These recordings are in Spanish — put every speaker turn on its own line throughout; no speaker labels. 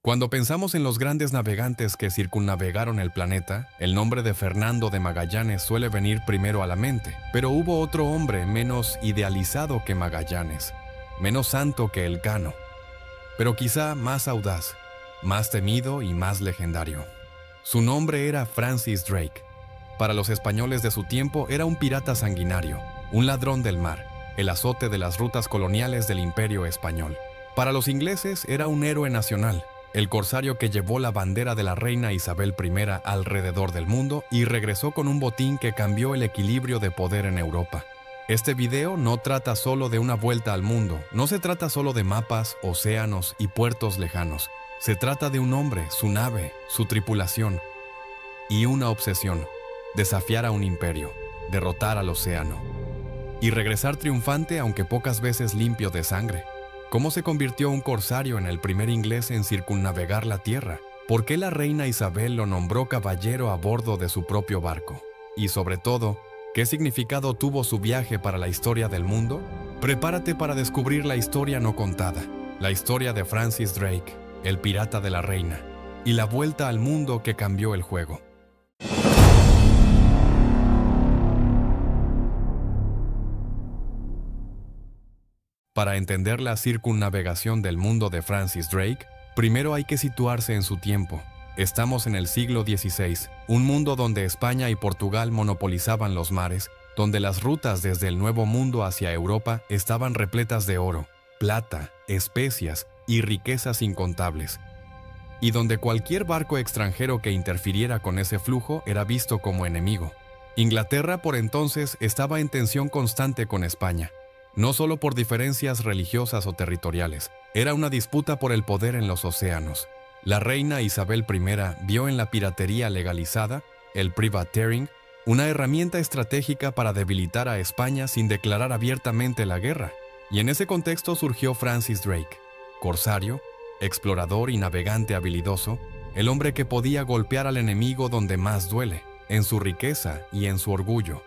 Cuando pensamos en los grandes navegantes que circunnavegaron el planeta, el nombre de Fernando de Magallanes suele venir primero a la mente, pero hubo otro hombre menos idealizado que Magallanes, menos santo que Elcano, pero quizá más audaz, más temido y más legendario. Su nombre era Francis Drake. Para los españoles de su tiempo era un pirata sanguinario, un ladrón del mar, el azote de las rutas coloniales del Imperio Español. Para los ingleses era un héroe nacional, el corsario que llevó la bandera de la reina Isabel I alrededor del mundo y regresó con un botín que cambió el equilibrio de poder en Europa. Este video no trata solo de una vuelta al mundo, no se trata solo de mapas, océanos y puertos lejanos. Se trata de un hombre, su nave, su tripulación y una obsesión: desafiar a un imperio, derrotar al océano y regresar triunfante, aunque pocas veces limpio de sangre. ¿Cómo se convirtió un corsario en el primer inglés en circunnavegar la tierra? ¿Por qué la reina Isabel lo nombró caballero a bordo de su propio barco? Y sobre todo, ¿qué significado tuvo su viaje para la historia del mundo? Prepárate para descubrir la historia no contada, la historia de Francis Drake, el pirata de la reina, y la vuelta al mundo que cambió el juego. Para entender la circunnavegación del mundo de Francis Drake, primero hay que situarse en su tiempo. Estamos en el siglo XVI, un mundo donde España y Portugal monopolizaban los mares, donde las rutas desde el Nuevo Mundo hacia Europa estaban repletas de oro, plata, especias y riquezas incontables, y donde cualquier barco extranjero que interfiriera con ese flujo era visto como enemigo. Inglaterra por entonces estaba en tensión constante con España, no solo por diferencias religiosas o territoriales, era una disputa por el poder en los océanos. La reina Isabel I vio en la piratería legalizada, el privateering, una herramienta estratégica para debilitar a España sin declarar abiertamente la guerra. Y en ese contexto surgió Francis Drake, corsario, explorador y navegante habilidoso, el hombre que podía golpear al enemigo donde más duele, en su riqueza y en su orgullo.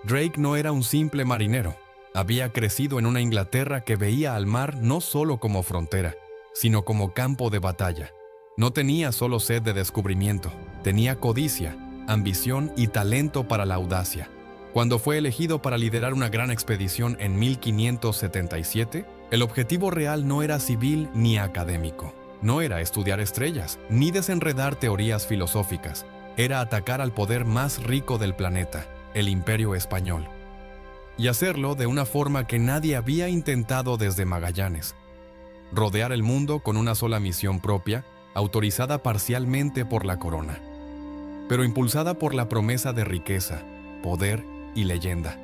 Drake no era un simple marinero. Había crecido en una Inglaterra que veía al mar no solo como frontera, sino como campo de batalla. No tenía solo sed de descubrimiento, tenía codicia, ambición y talento para la audacia. Cuando fue elegido para liderar una gran expedición en 1577, el objetivo real no era civil ni académico. No era estudiar estrellas, ni desenredar teorías filosóficas. Era atacar al poder más rico del planeta, el Imperio Español. Y hacerlo de una forma que nadie había intentado desde Magallanes. Rodear el mundo con una sola misión propia, autorizada parcialmente por la corona, pero impulsada por la promesa de riqueza, poder y leyenda.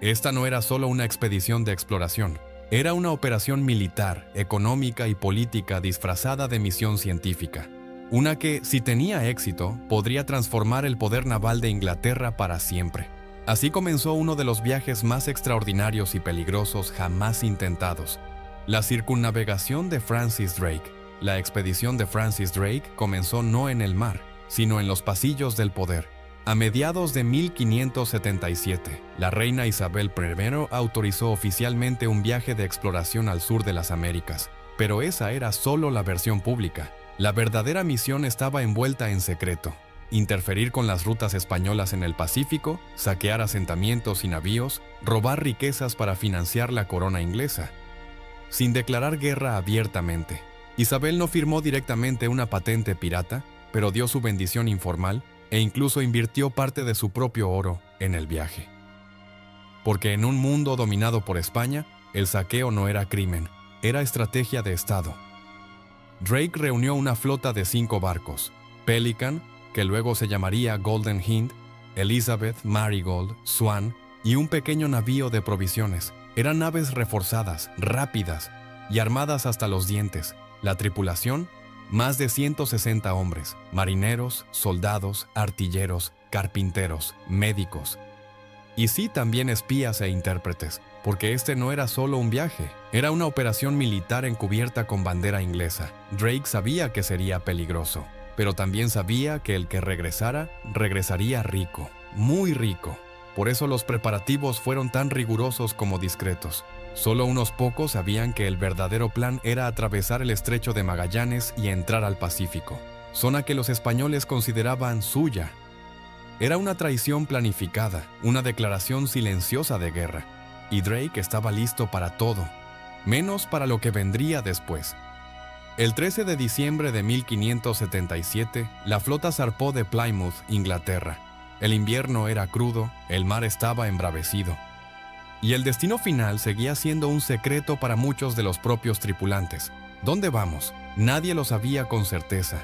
Esta no era solo una expedición de exploración, era una operación militar, económica y política disfrazada de misión científica. Una que, si tenía éxito, podría transformar el poder naval de Inglaterra para siempre. Así comenzó uno de los viajes más extraordinarios y peligrosos jamás intentados: la circunnavegación de Francis Drake. La expedición de Francis Drake comenzó no en el mar, sino en los pasillos del poder. A mediados de 1577, la reina Isabel I autorizó oficialmente un viaje de exploración al sur de las Américas, pero esa era solo la versión pública. La verdadera misión estaba envuelta en secreto: interferir con las rutas españolas en el Pacífico, saquear asentamientos y navíos, robar riquezas para financiar la corona inglesa. Sin declarar guerra abiertamente, Isabel no firmó directamente una patente pirata, pero dio su bendición informal e incluso invirtió parte de su propio oro en el viaje. Porque en un mundo dominado por España, el saqueo no era crimen, era estrategia de Estado. Drake reunió una flota de 5 barcos: Pelican, que luego se llamaría Golden Hind, Elizabeth, Marigold, Swan y un pequeño navío de provisiones. Eran naves reforzadas, rápidas y armadas hasta los dientes. La tripulación, más de 160 hombres, marineros, soldados, artilleros, carpinteros, médicos. Y sí, también espías e intérpretes, porque este no era solo un viaje, era una operación militar encubierta con bandera inglesa. Drake sabía que sería peligroso, pero también sabía que el que regresara, regresaría rico, muy rico. Por eso los preparativos fueron tan rigurosos como discretos. Solo unos pocos sabían que el verdadero plan era atravesar el estrecho de Magallanes y entrar al Pacífico, zona que los españoles consideraban suya. Era una traición planificada, una declaración silenciosa de guerra, y Drake estaba listo para todo, menos para lo que vendría después. El 13 de diciembre de 1577, la flota zarpó de Plymouth, Inglaterra. El invierno era crudo, el mar estaba embravecido. Y el destino final seguía siendo un secreto para muchos de los propios tripulantes. ¿Dónde vamos? Nadie lo sabía con certeza,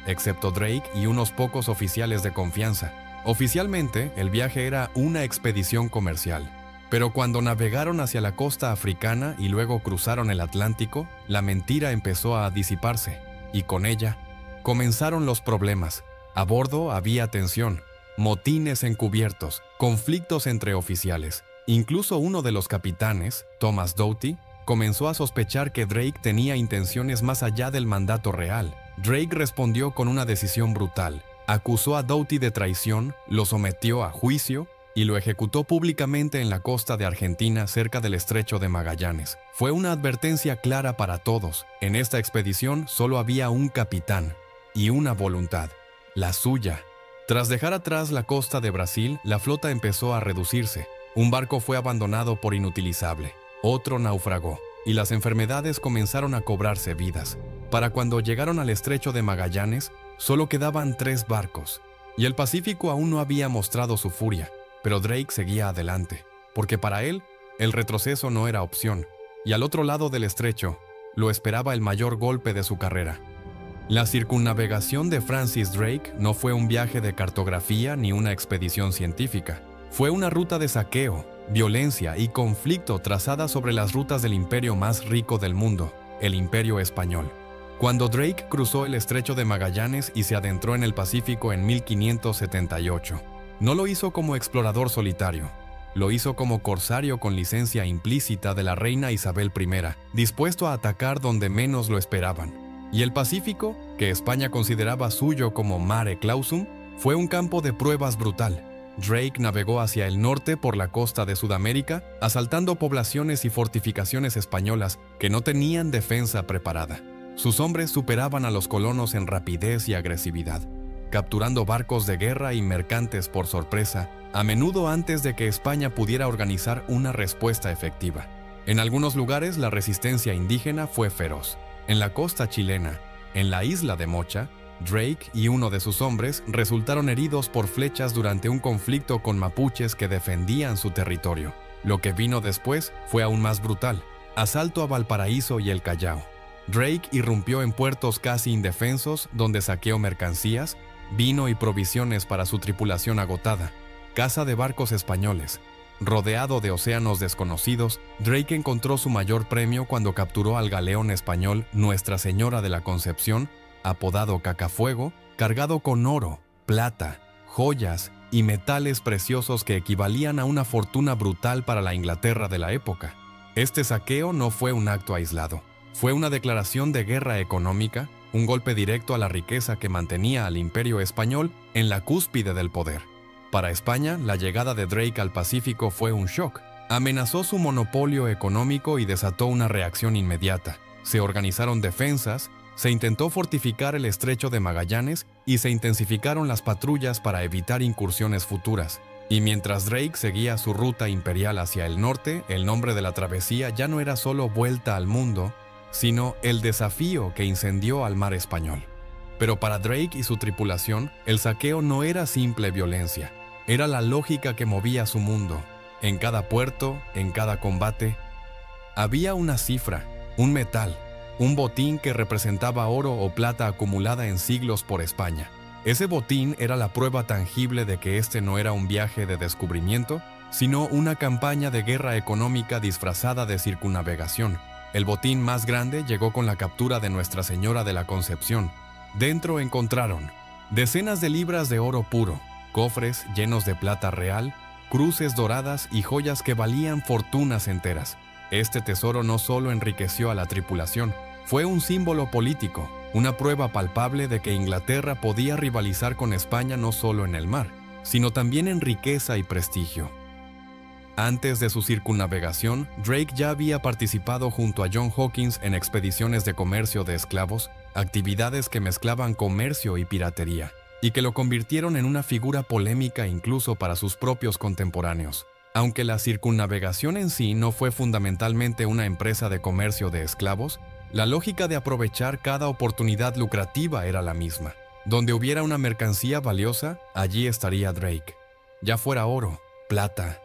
excepto Drake y unos pocos oficiales de confianza. Oficialmente, el viaje era una expedición comercial. Pero cuando navegaron hacia la costa africana y luego cruzaron el Atlántico, la mentira empezó a disiparse, y con ella comenzaron los problemas. A bordo había tensión, motines encubiertos, conflictos entre oficiales. Incluso uno de los capitanes, Thomas Doughty, comenzó a sospechar que Drake tenía intenciones más allá del mandato real. Drake respondió con una decisión brutal. Acusó a Doughty de traición, lo sometió a juicio y lo ejecutó públicamente en la costa de Argentina cerca del estrecho de Magallanes. Fue una advertencia clara para todos. En esta expedición solo había un capitán y una voluntad, la suya. Tras dejar atrás la costa de Brasil, la flota empezó a reducirse. Un barco fue abandonado por inutilizable, otro naufragó, y las enfermedades comenzaron a cobrarse vidas. Para cuando llegaron al estrecho de Magallanes, solo quedaban 3 barcos, y el Pacífico aún no había mostrado su furia, pero Drake seguía adelante, porque para él, el retroceso no era opción, y al otro lado del estrecho, lo esperaba el mayor golpe de su carrera. La circunnavegación de Francis Drake no fue un viaje de cartografía ni una expedición científica. Fue una ruta de saqueo, violencia y conflicto trazada sobre las rutas del imperio más rico del mundo, el Imperio Español. Cuando Drake cruzó el estrecho de Magallanes y se adentró en el Pacífico en 1578, no lo hizo como explorador solitario, lo hizo como corsario con licencia implícita de la reina Isabel I, dispuesto a atacar donde menos lo esperaban. Y el Pacífico, que España consideraba suyo como mare clausum, fue un campo de pruebas brutal. Drake navegó hacia el norte por la costa de Sudamérica, asaltando poblaciones y fortificaciones españolas que no tenían defensa preparada. Sus hombres superaban a los colonos en rapidez y agresividad, capturando barcos de guerra y mercantes por sorpresa, a menudo antes de que España pudiera organizar una respuesta efectiva. En algunos lugares la resistencia indígena fue feroz. En la costa chilena, en la isla de Mocha, Drake y uno de sus hombres resultaron heridos por flechas durante un conflicto con mapuches que defendían su territorio. Lo que vino después fue aún más brutal: asalto a Valparaíso y el Callao. Drake irrumpió en puertos casi indefensos donde saqueó mercancías, vino y provisiones para su tripulación agotada, caza de barcos españoles. Rodeado de océanos desconocidos, Drake encontró su mayor premio cuando capturó al galeón español Nuestra Señora de la Concepción, apodado Cacafuego, cargado con oro, plata, joyas y metales preciosos que equivalían a una fortuna brutal para la Inglaterra de la época. Este saqueo no fue un acto aislado, fue una declaración de guerra económica, un golpe directo a la riqueza que mantenía al Imperio Español en la cúspide del poder. Para España, la llegada de Drake al Pacífico fue un shock. Amenazó su monopolio económico y desató una reacción inmediata. Se organizaron defensas, se intentó fortificar el estrecho de Magallanes y se intensificaron las patrullas para evitar incursiones futuras. Y mientras Drake seguía su ruta imperial hacia el norte, el nombre de la travesía ya no era solo vuelta al mundo, sino el desafío que incendió al mar español. Pero para Drake y su tripulación, el saqueo no era simple violencia, era la lógica que movía su mundo. En cada puerto, en cada combate, había una cifra, un metal, un botín que representaba oro o plata acumulada en siglos por España. Ese botín era la prueba tangible de que este no era un viaje de descubrimiento, sino una campaña de guerra económica disfrazada de circunnavegación. El botín más grande llegó con la captura de Nuestra Señora de la Concepción. Dentro encontraron decenas de libras de oro puro, cofres llenos de plata real, cruces doradas y joyas que valían fortunas enteras. Este tesoro no solo enriqueció a la tripulación, fue un símbolo político, una prueba palpable de que Inglaterra podía rivalizar con España no solo en el mar, sino también en riqueza y prestigio. Antes de su circunnavegación, Drake ya había participado junto a John Hawkins en expediciones de comercio de esclavos, actividades que mezclaban comercio y piratería, y que lo convirtieron en una figura polémica incluso para sus propios contemporáneos. Aunque la circunnavegación en sí no fue fundamentalmente una empresa de comercio de esclavos, la lógica de aprovechar cada oportunidad lucrativa era la misma. Donde hubiera una mercancía valiosa, allí estaría Drake. Ya fuera oro, plata,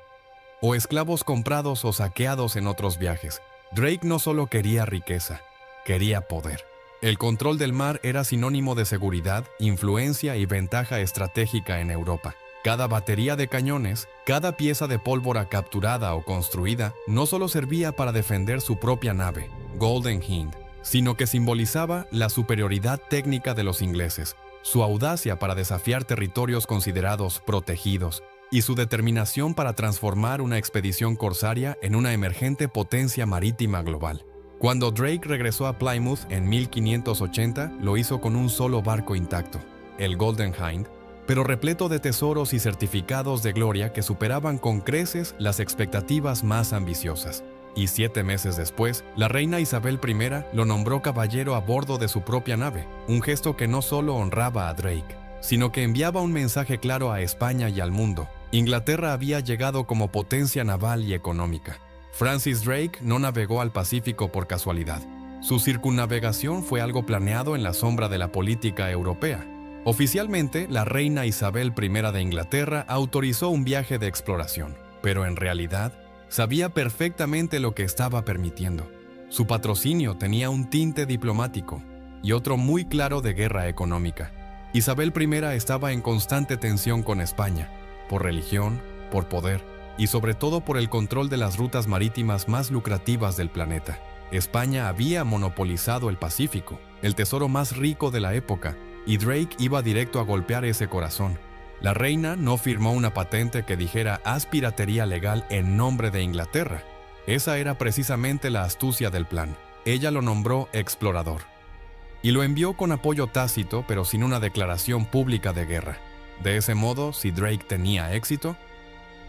o esclavos comprados o saqueados en otros viajes, Drake no solo quería riqueza, quería poder. El control del mar era sinónimo de seguridad, influencia y ventaja estratégica en Europa. Cada batería de cañones, cada pieza de pólvora capturada o construida, no solo servía para defender su propia nave, Golden Hind, sino que simbolizaba la superioridad técnica de los ingleses, su audacia para desafiar territorios considerados protegidos, y su determinación para transformar una expedición corsaria en una emergente potencia marítima global. Cuando Drake regresó a Plymouth en 1580, lo hizo con un solo barco intacto, el Golden Hind, pero repleto de tesoros y certificados de gloria que superaban con creces las expectativas más ambiciosas. Y 7 meses después, la reina Isabel I lo nombró caballero a bordo de su propia nave, un gesto que no solo honraba a Drake, sino que enviaba un mensaje claro a España y al mundo. Inglaterra había llegado como potencia naval y económica. Francis Drake no navegó al Pacífico por casualidad. Su circunnavegación fue algo planeado en la sombra de la política europea. Oficialmente, la reina Isabel I de Inglaterra autorizó un viaje de exploración, pero en realidad sabía perfectamente lo que estaba permitiendo. Su patrocinio tenía un tinte diplomático y otro muy claro de guerra económica. Isabel I estaba en constante tensión con España, por religión, por poder y sobre todo por el control de las rutas marítimas más lucrativas del planeta. España había monopolizado el Pacífico, el tesoro más rico de la época, y Drake iba directo a golpear ese corazón. La reina no firmó una patente que dijera haz piratería legal en nombre de Inglaterra. Esa era precisamente la astucia del plan. Ella lo nombró explorador. Y lo envió con apoyo tácito, pero sin una declaración pública de guerra. De ese modo, si Drake tenía éxito,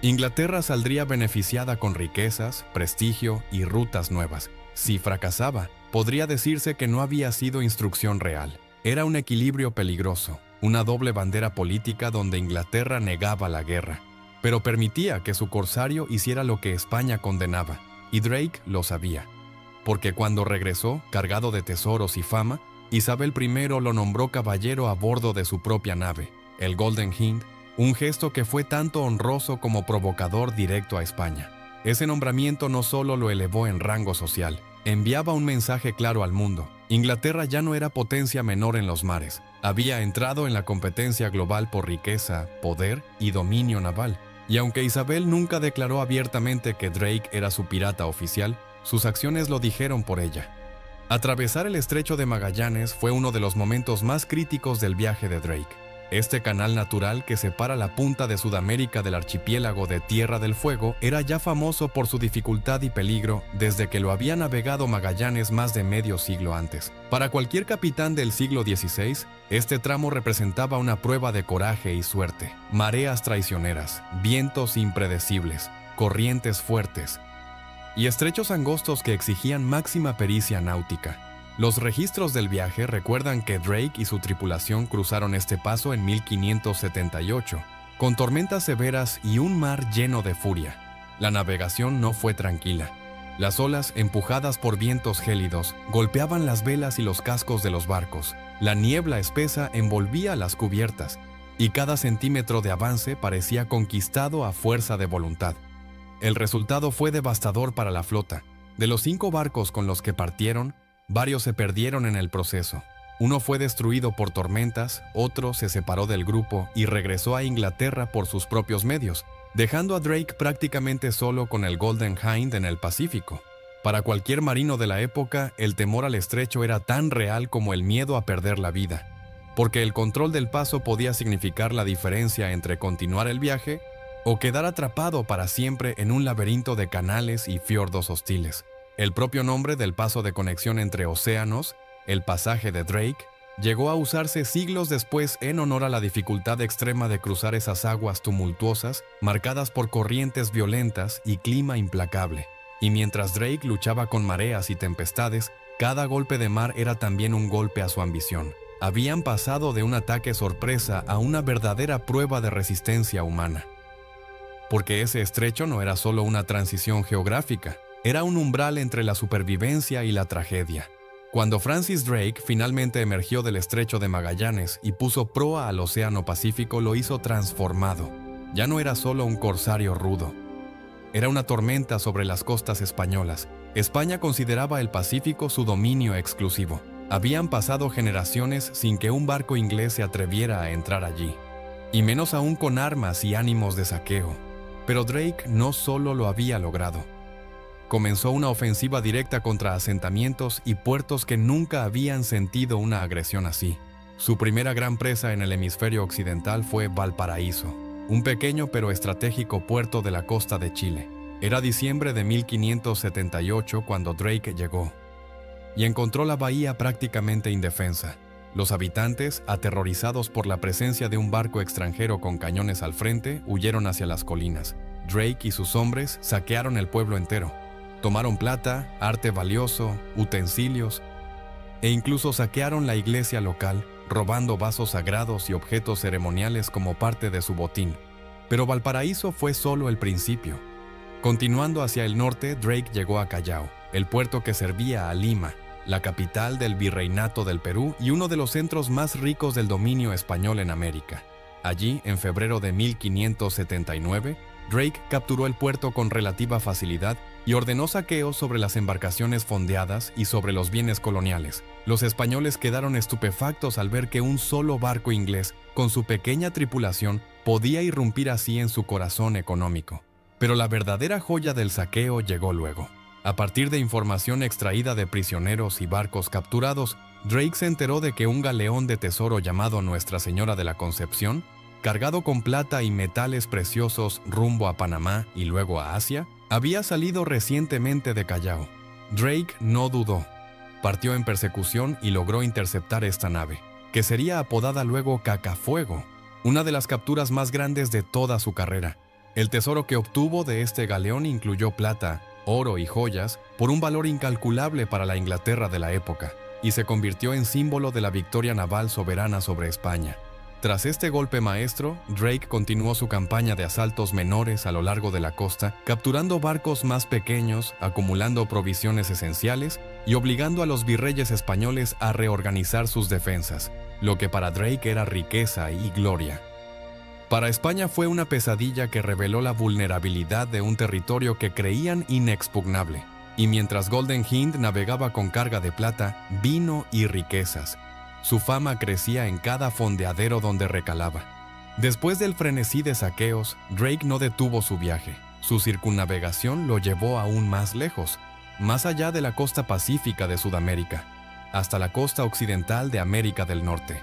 Inglaterra saldría beneficiada con riquezas, prestigio y rutas nuevas. Si fracasaba, podría decirse que no había sido instrucción real. Era un equilibrio peligroso, una doble bandera política donde Inglaterra negaba la guerra, pero permitía que su corsario hiciera lo que España condenaba, y Drake lo sabía. Porque cuando regresó, cargado de tesoros y fama, Isabel I lo nombró caballero a bordo de su propia nave, el Golden Hind, un gesto que fue tanto honroso como provocador directo a España. Ese nombramiento no solo lo elevó en rango social, enviaba un mensaje claro al mundo. Inglaterra ya no era potencia menor en los mares, había entrado en la competencia global por riqueza, poder y dominio naval. Y aunque Isabel nunca declaró abiertamente que Drake era su pirata oficial, sus acciones lo dijeron por ella. Atravesar el Estrecho de Magallanes fue uno de los momentos más críticos del viaje de Drake. Este canal natural que separa la punta de Sudamérica del archipiélago de Tierra del Fuego era ya famoso por su dificultad y peligro desde que lo había navegado Magallanes más de medio siglo antes. Para cualquier capitán del siglo XVI, este tramo representaba una prueba de coraje y suerte. Mareas traicioneras, vientos impredecibles, corrientes fuertes y estrechos angostos que exigían máxima pericia náutica. Los registros del viaje recuerdan que Drake y su tripulación cruzaron este paso en 1578, con tormentas severas y un mar lleno de furia. La navegación no fue tranquila. Las olas, empujadas por vientos gélidos, golpeaban las velas y los cascos de los barcos. La niebla espesa envolvía las cubiertas, y cada centímetro de avance parecía conquistado a fuerza de voluntad. El resultado fue devastador para la flota. De los 5 barcos con los que partieron, varios se perdieron en el proceso. Uno fue destruido por tormentas, otro se separó del grupo y regresó a Inglaterra por sus propios medios, dejando a Drake prácticamente solo con el Golden Hind en el Pacífico. Para cualquier marino de la época, el temor al estrecho era tan real como el miedo a perder la vida, porque el control del paso podía significar la diferencia entre continuar el viaje o quedar atrapado para siempre en un laberinto de canales y fiordos hostiles. El propio nombre del paso de conexión entre océanos, el pasaje de Drake, Llegó a usarse siglos después en honor a la dificultad extrema de cruzar esas aguas tumultuosas, marcadas por corrientes violentas y clima implacable. Y mientras Drake luchaba con mareas y tempestades, cada golpe de mar era también un golpe a su ambición. Habían pasado de un ataque sorpresa a una verdadera prueba de resistencia humana. Porque ese estrecho no era solo una transición geográfica, era un umbral entre la supervivencia y la tragedia. Cuando Francis Drake finalmente emergió del estrecho de Magallanes y puso proa al Océano Pacífico, lo hizo transformado. Ya no era solo un corsario rudo. Era una tormenta sobre las costas españolas. España consideraba el Pacífico su dominio exclusivo. Habían pasado generaciones sin que un barco inglés se atreviera a entrar allí, y menos aún con armas y ánimos de saqueo. Pero Drake no solo lo había logrado. Comenzó una ofensiva directa contra asentamientos y puertos que nunca habían sentido una agresión así. Su primera gran presa en el hemisferio occidental fue Valparaíso, un pequeño pero estratégico puerto de la costa de Chile. Era diciembre de 1578 cuando Drake llegó, y encontró la bahía prácticamente indefensa. Los habitantes, aterrorizados por la presencia de un barco extranjero con cañones al frente, huyeron hacia las colinas. Drake y sus hombres saquearon el pueblo entero. Tomaron plata, arte valioso, utensilios, e incluso saquearon la iglesia local, robando vasos sagrados y objetos ceremoniales como parte de su botín. Pero Valparaíso fue solo el principio. Continuando hacia el norte, Drake llegó a Callao, el puerto que servía a Lima, la capital del Virreinato del Perú y uno de los centros más ricos del dominio español en América. Allí, en febrero de 1579, Drake capturó el puerto con relativa facilidad y ordenó saqueos sobre las embarcaciones fondeadas y sobre los bienes coloniales. Los españoles quedaron estupefactos al ver que un solo barco inglés, con su pequeña tripulación, podía irrumpir así en su corazón económico. Pero la verdadera joya del saqueo llegó luego. A partir de información extraída de prisioneros y barcos capturados, Drake se enteró de que un galeón de tesoro llamado Nuestra Señora de la Concepción, cargado con plata y metales preciosos rumbo a Panamá y luego a Asia, había salido recientemente de Callao. Drake no dudó. Partió en persecución y logró interceptar esta nave, que sería apodada luego Cacafuego, una de las capturas más grandes de toda su carrera. El tesoro que obtuvo de este galeón incluyó plata, oro y joyas por un valor incalculable para la Inglaterra de la época, y se convirtió en símbolo de la victoria naval soberana sobre España. Tras este golpe maestro, Drake continuó su campaña de asaltos menores a lo largo de la costa, capturando barcos más pequeños, acumulando provisiones esenciales y obligando a los virreyes españoles a reorganizar sus defensas, lo que para Drake era riqueza y gloria. Para España fue una pesadilla que reveló la vulnerabilidad de un territorio que creían inexpugnable, y mientras Golden Hind navegaba con carga de plata, vino y riquezas, su fama crecía en cada fondeadero donde recalaba. Después del frenesí de saqueos, Drake no detuvo su viaje. Su circunnavegación lo llevó aún más lejos, más allá de la costa pacífica de Sudamérica, hasta la costa occidental de América del Norte.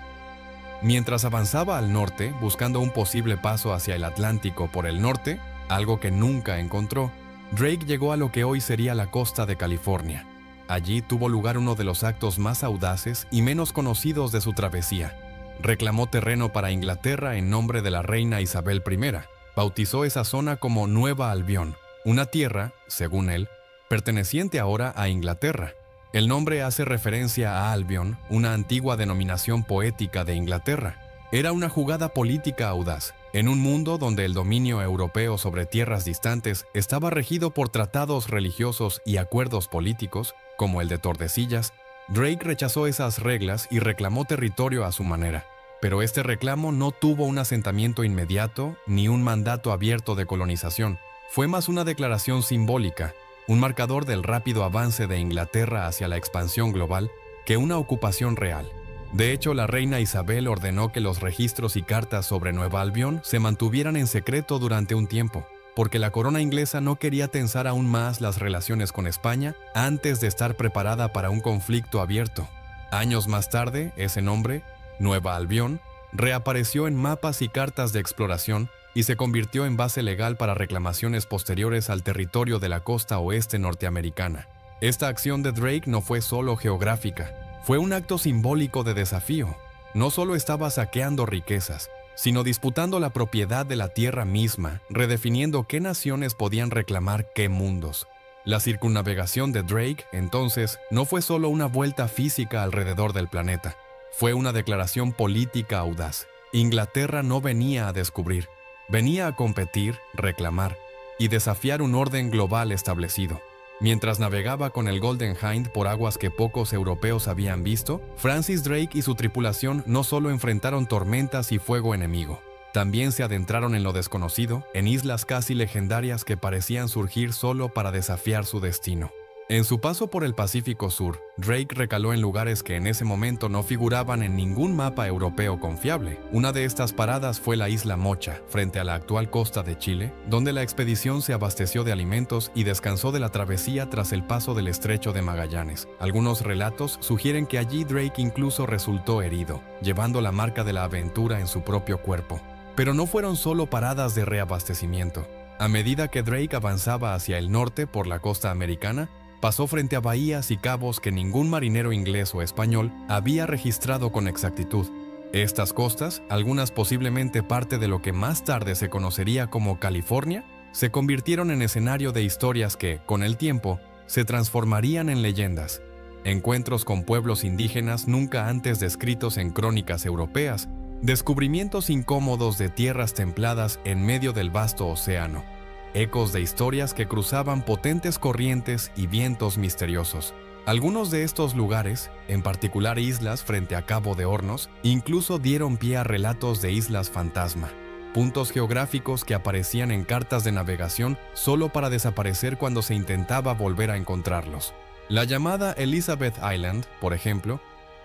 Mientras avanzaba al norte, buscando un posible paso hacia el Atlántico por el norte, algo que nunca encontró, Drake llegó a lo que hoy sería la costa de California. Allí tuvo lugar uno de los actos más audaces y menos conocidos de su travesía. Reclamó terreno para Inglaterra en nombre de la reina Isabel I. Bautizó esa zona como Nueva Albión, una tierra, según él, perteneciente ahora a Inglaterra. El nombre hace referencia a Albion, una antigua denominación poética de Inglaterra. Era una jugada política audaz. En un mundo donde el dominio europeo sobre tierras distantes estaba regido por tratados religiosos y acuerdos políticos, como el de Tordesillas, Drake rechazó esas reglas y reclamó territorio a su manera. Pero este reclamo no tuvo un asentamiento inmediato ni un mandato abierto de colonización. Fue más una declaración simbólica, un marcador del rápido avance de Inglaterra hacia la expansión global, que una ocupación real. De hecho, la reina Isabel ordenó que los registros y cartas sobre Nueva Albión se mantuvieran en secreto durante un tiempo, porque la corona inglesa no quería tensar aún más las relaciones con España antes de estar preparada para un conflicto abierto. Años más tarde, ese nombre, Nueva Albión, reapareció en mapas y cartas de exploración y se convirtió en base legal para reclamaciones posteriores al territorio de la costa oeste norteamericana. Esta acción de Drake no fue solo geográfica. Fue un acto simbólico de desafío. No solo estaba saqueando riquezas, sino disputando la propiedad de la tierra misma, redefiniendo qué naciones podían reclamar qué mundos. La circunnavegación de Drake, entonces, no fue solo una vuelta física alrededor del planeta. Fue una declaración política audaz. Inglaterra no venía a descubrir, venía a competir, reclamar y desafiar un orden global establecido. Mientras navegaba con el Golden Hind por aguas que pocos europeos habían visto, Francis Drake y su tripulación no solo enfrentaron tormentas y fuego enemigo, también se adentraron en lo desconocido, en islas casi legendarias que parecían surgir solo para desafiar su destino. En su paso por el Pacífico Sur, Drake recaló en lugares que en ese momento no figuraban en ningún mapa europeo confiable. Una de estas paradas fue la isla Mocha, frente a la actual costa de Chile, donde la expedición se abasteció de alimentos y descansó de la travesía tras el paso del Estrecho de Magallanes. Algunos relatos sugieren que allí Drake incluso resultó herido, llevando la marca de la aventura en su propio cuerpo. Pero no fueron solo paradas de reabastecimiento. A medida que Drake avanzaba hacia el norte por la costa americana, pasó frente a bahías y cabos que ningún marinero inglés o español había registrado con exactitud. Estas costas, algunas posiblemente parte de lo que más tarde se conocería como California, se convirtieron en escenario de historias que, con el tiempo, se transformarían en leyendas. Encuentros con pueblos indígenas nunca antes descritos en crónicas europeas, descubrimientos incómodos de tierras templadas en medio del vasto océano, ecos de historias que cruzaban potentes corrientes y vientos misteriosos. Algunos de estos lugares, en particular islas frente a Cabo de Hornos, incluso dieron pie a relatos de islas fantasma, puntos geográficos que aparecían en cartas de navegación solo para desaparecer cuando se intentaba volver a encontrarlos. La llamada Elizabeth Island, por ejemplo,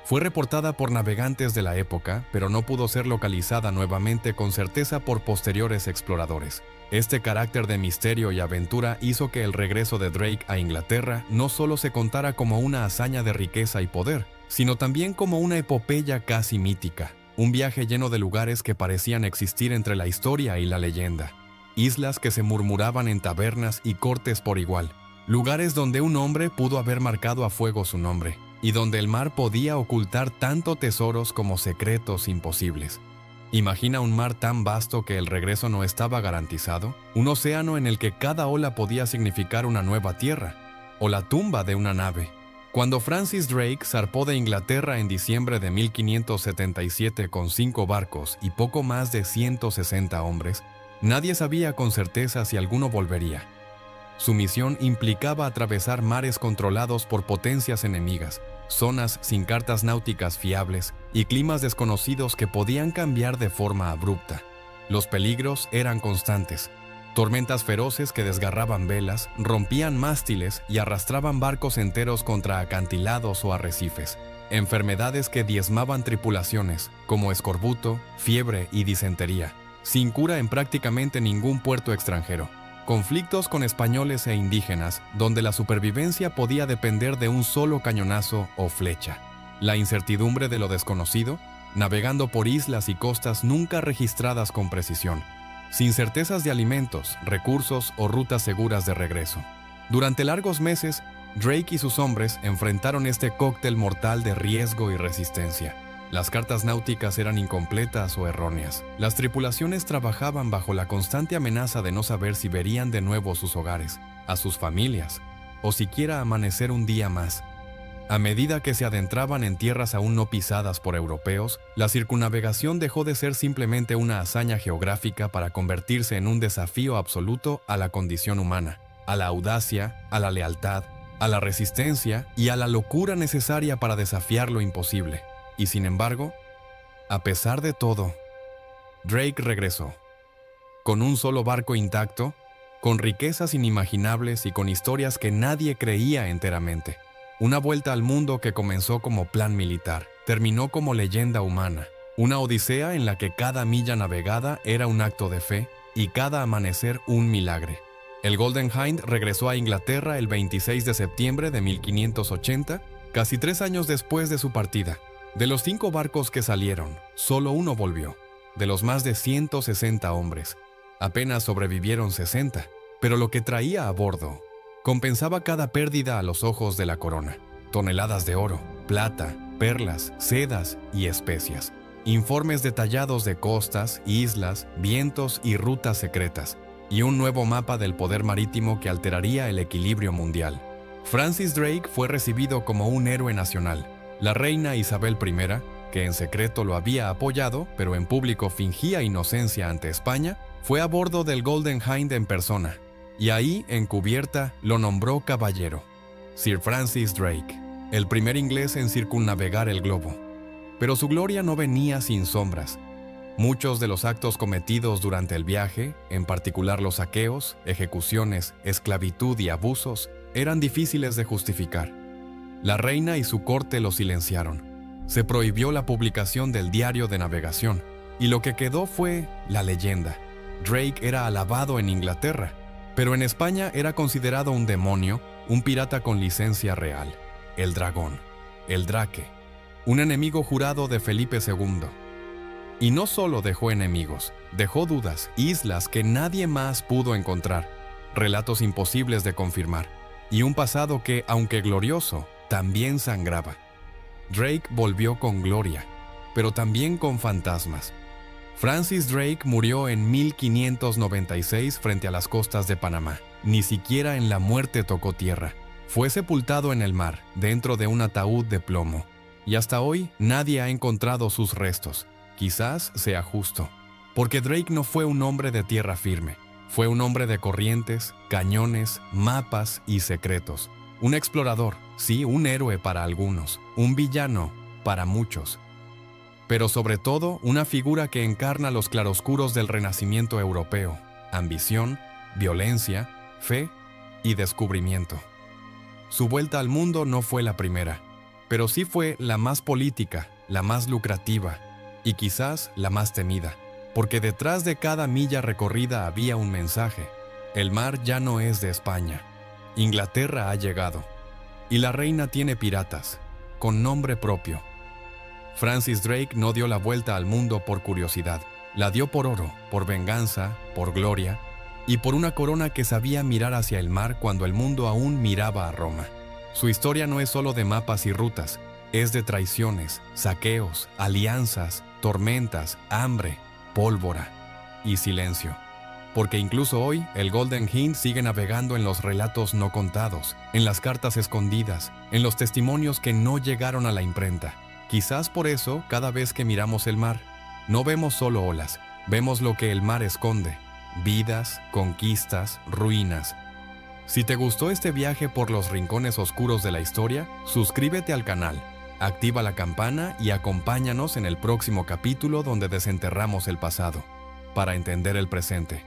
fue reportada por navegantes de la época, pero no pudo ser localizada nuevamente con certeza por posteriores exploradores. Este carácter de misterio y aventura hizo que el regreso de Drake a Inglaterra no solo se contara como una hazaña de riqueza y poder, sino también como una epopeya casi mítica, un viaje lleno de lugares que parecían existir entre la historia y la leyenda, islas que se murmuraban en tabernas y cortes por igual, lugares donde un hombre pudo haber marcado a fuego su nombre, y donde el mar podía ocultar tanto tesoros como secretos imposibles. Imagina un mar tan vasto que el regreso no estaba garantizado, un océano en el que cada ola podía significar una nueva tierra, o la tumba de una nave. Cuando Francis Drake zarpó de Inglaterra en diciembre de 1577 con 5 barcos y poco más de 160 hombres, nadie sabía con certeza si alguno volvería. Su misión implicaba atravesar mares controlados por potencias enemigas, zonas sin cartas náuticas fiables y climas desconocidos que podían cambiar de forma abrupta. Los peligros eran constantes. Tormentas feroces que desgarraban velas, rompían mástiles y arrastraban barcos enteros contra acantilados o arrecifes. Enfermedades que diezmaban tripulaciones, como escorbuto, fiebre y disentería, sin cura en prácticamente ningún puerto extranjero. Conflictos con españoles e indígenas, donde la supervivencia podía depender de un solo cañonazo o flecha. La incertidumbre de lo desconocido, navegando por islas y costas nunca registradas con precisión, sin certezas de alimentos, recursos o rutas seguras de regreso. Durante largos meses, Drake y sus hombres enfrentaron este cóctel mortal de riesgo y resistencia. Las cartas náuticas eran incompletas o erróneas. Las tripulaciones trabajaban bajo la constante amenaza de no saber si verían de nuevo sus hogares, a sus familias, o siquiera amanecer un día más. A medida que se adentraban en tierras aún no pisadas por europeos, la circunnavegación dejó de ser simplemente una hazaña geográfica para convertirse en un desafío absoluto a la condición humana, a la audacia, a la lealtad, a la resistencia y a la locura necesaria para desafiar lo imposible. Y sin embargo, a pesar de todo, Drake regresó. Con un solo barco intacto, con riquezas inimaginables y con historias que nadie creía enteramente. Una vuelta al mundo que comenzó como plan militar, terminó como leyenda humana. Una odisea en la que cada milla navegada era un acto de fe y cada amanecer un milagre. El Golden Hind regresó a Inglaterra el 26 de septiembre de 1580, casi 3 años después de su partida. De los 5 barcos que salieron, solo uno volvió. De los más de 160 hombres, apenas sobrevivieron 60, pero lo que traía a bordo compensaba cada pérdida a los ojos de la corona. Toneladas de oro, plata, perlas, sedas y especias. Informes detallados de costas, islas, vientos y rutas secretas, y un nuevo mapa del poder marítimo que alteraría el equilibrio mundial. Francis Drake fue recibido como un héroe nacional. La reina Isabel I, que en secreto lo había apoyado, pero en público fingía inocencia ante España, fue a bordo del Golden Hind en persona, y ahí, encubierta, lo nombró caballero. Sir Francis Drake, el primer inglés en circunnavegar el globo. Pero su gloria no venía sin sombras. Muchos de los actos cometidos durante el viaje, en particular los saqueos, ejecuciones, esclavitud y abusos, eran difíciles de justificar. La reina y su corte lo silenciaron. Se prohibió la publicación del diario de navegación, y lo que quedó fue la leyenda. Drake era alabado en Inglaterra, pero en España era considerado un demonio, un pirata con licencia real, el dragón, el Drake, un enemigo jurado de Felipe II. Y no solo dejó enemigos, dejó dudas, islas que nadie más pudo encontrar, relatos imposibles de confirmar, y un pasado que, aunque glorioso, también sangraba. Drake volvió con gloria, pero también con fantasmas. Francis Drake murió en 1596 frente a las costas de Panamá. Ni siquiera en la muerte tocó tierra. Fue sepultado en el mar, dentro de un ataúd de plomo. Y hasta hoy nadie ha encontrado sus restos. Quizás sea justo, porque Drake no fue un hombre de tierra firme. Fue un hombre de corrientes, cañones, mapas y secretos. Un explorador, sí, un héroe para algunos, un villano para muchos. Pero sobre todo, una figura que encarna los claroscuros del Renacimiento europeo: ambición, violencia, fe y descubrimiento. Su vuelta al mundo no fue la primera, pero sí fue la más política, la más lucrativa y quizás la más temida, porque detrás de cada milla recorrida había un mensaje. El mar ya no es de España. Inglaterra ha llegado, y la reina tiene piratas, con nombre propio. Francis Drake no dio la vuelta al mundo por curiosidad, la dio por oro, por venganza, por gloria, y por una corona que sabía mirar hacia el mar cuando el mundo aún miraba a Roma. Su historia no es solo de mapas y rutas, es de traiciones, saqueos, alianzas, tormentas, hambre, pólvora y silencio. Porque incluso hoy, el Golden Hind sigue navegando en los relatos no contados, en las cartas escondidas, en los testimonios que no llegaron a la imprenta. Quizás por eso, cada vez que miramos el mar, no vemos solo olas, vemos lo que el mar esconde: vidas, conquistas, ruinas. Si te gustó este viaje por los rincones oscuros de la historia, suscríbete al canal, activa la campana y acompáñanos en el próximo capítulo donde desenterramos el pasado, para entender el presente.